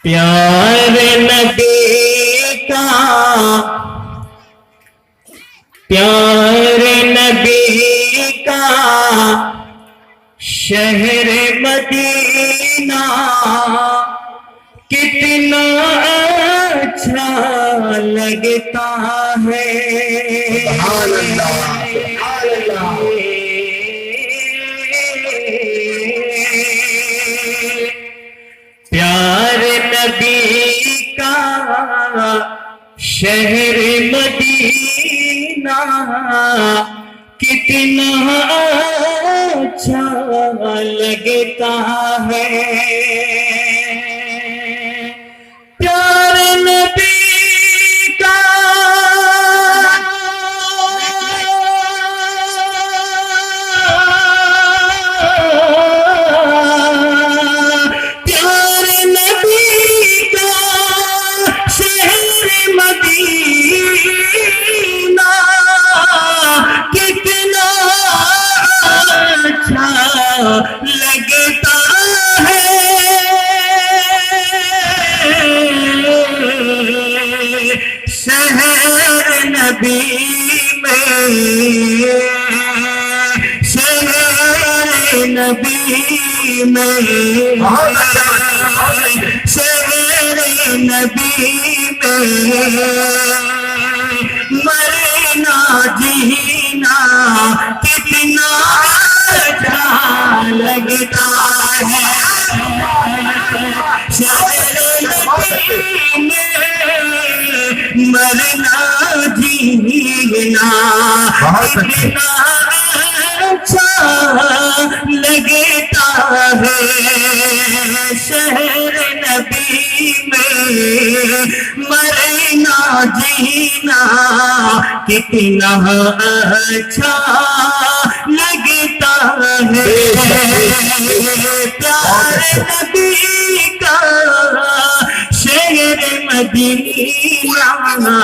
پیارے نبی کا پیارے نبی کا شہر مدینہ کتنا اچھا لگتا ہے سبحان اللہ سبحان اللہ پیارے نبی کا شہر مدینہ کتنا اچھا لگتا ہے پیارے نبی کا پیارے نبی کا شہر مدینہ کتنا اچھا لگتا ہے شہر نبی میں شہر نبی میں شہر نبی میں مرنا جینا کتنا اچھا لگتا ہے شہر نبی میں مرنا جینا کتنا اچھا لگتا ہے شہر نبی میں مرنا جینا کتنا اچھا لگتا ہے پیارے نبی کا شہر مدینہ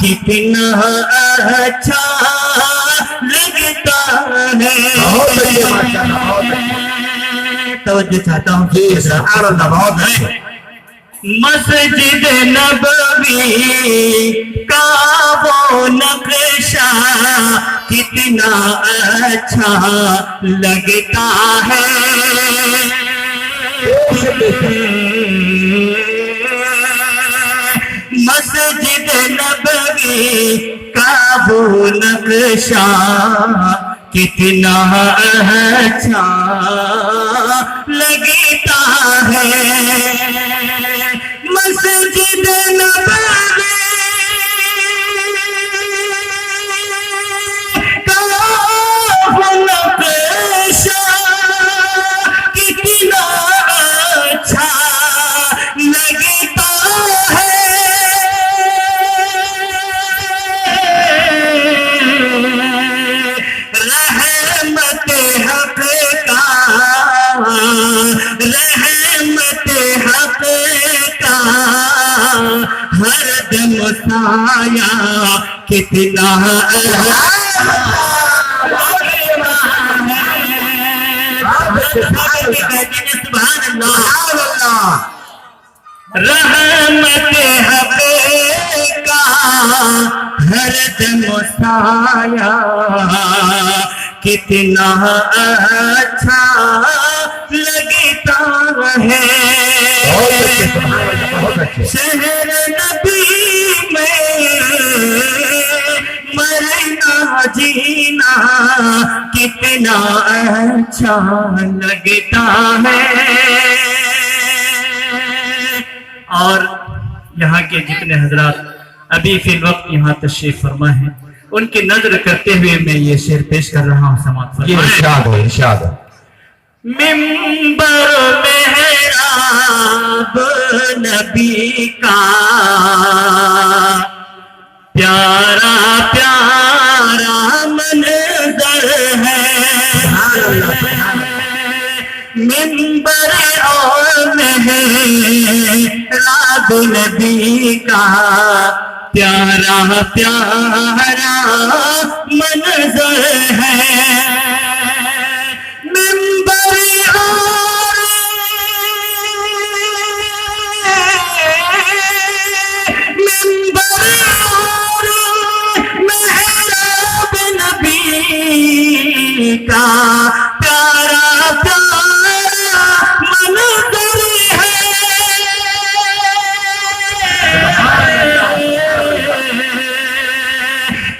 کتنا اچھا لگتا ہے توجہ چاہتا ہوں سبحان اللہ بہت ہے مسجد نبوی کا وہ نقشہ کتنا اچھا لگتا ہے مسجد نبوی کا وہ نقشہ کتنا اچھا لگتا ہے مسجد نبوی کا وہ نقشہ کتنا اچھا لگتا ہے رحمت حق کا رحمت حق کا ہر دم سایہ کتنا سبحان اللہ رحمت حق کا ہر دم سایہ کتنا اچھا لگتا ہے شہر نبی میں مرنا جینا کتنا اچھا لگتا ہے اور یہاں کے جتنے حضرات ابھی فی الوقت یہاں تشریف فرما ہیں ان کی نظر کرتے ہوئے میں یہ شعر پیش کر رہا ہوں سماعت فرمائیں ارشاد ہو ارشاد ہو منبر محراب نبی کا پیارا پیارا منظر ہے منبر اور محراب نبی کا پیارا پیارا منظر ہے منبر اور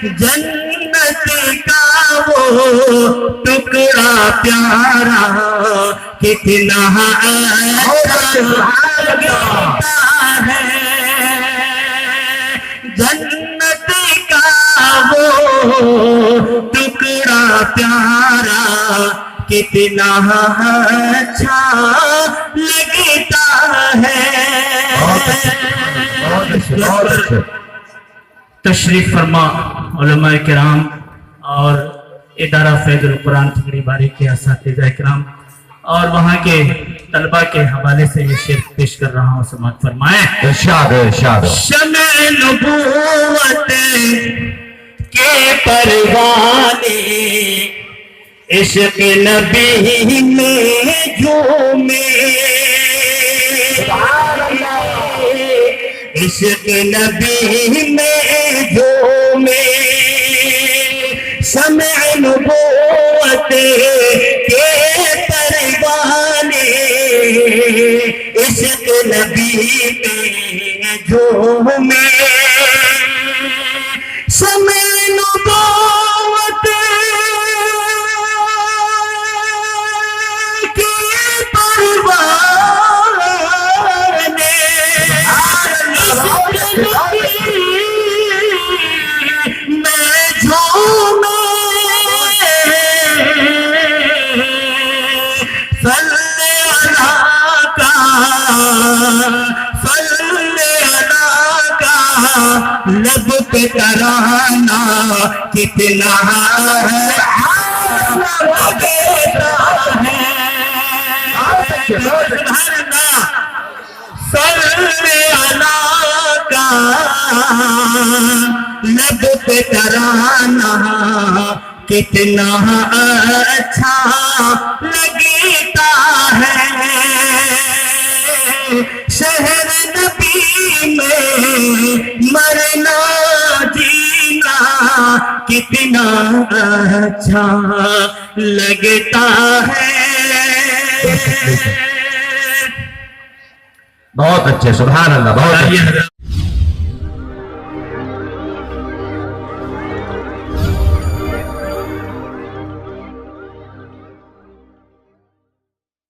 جنت کا وہ ٹکڑا پیارا کتنا اچھا لگتا ہے جنت کا وہ ٹکڑا پیارا کتنا اچھا لگتا ہے تشریف فرما علماء کرام اور ادارہ فیض القرآن ٹھکری باری کے اساتذہ کرام اور وہاں کے طلبہ کے حوالے سے یہ شعر پیش کر رہا ہوں، سماعت فرمائیں۔ ارشاد ارشاد شمع نبوت کے پروانے عشق نبی میں جھومے عشق نبی میں جھومے شمع نبوت کے پروانے عشق نبی میں جھومے شمع نبوت کے پروانے میں جھومے صلی اللہ کا لب پہ ترانہ کتنا لگتا ہے صلی اللہ کا لب پہ ترانہ کتنا اچھا لگتا ہے شہر نبی میں مرنا جینا کتنا اچھا لگتا ہے بہت اچھے، سبحان اللہ، بہت اچھے۔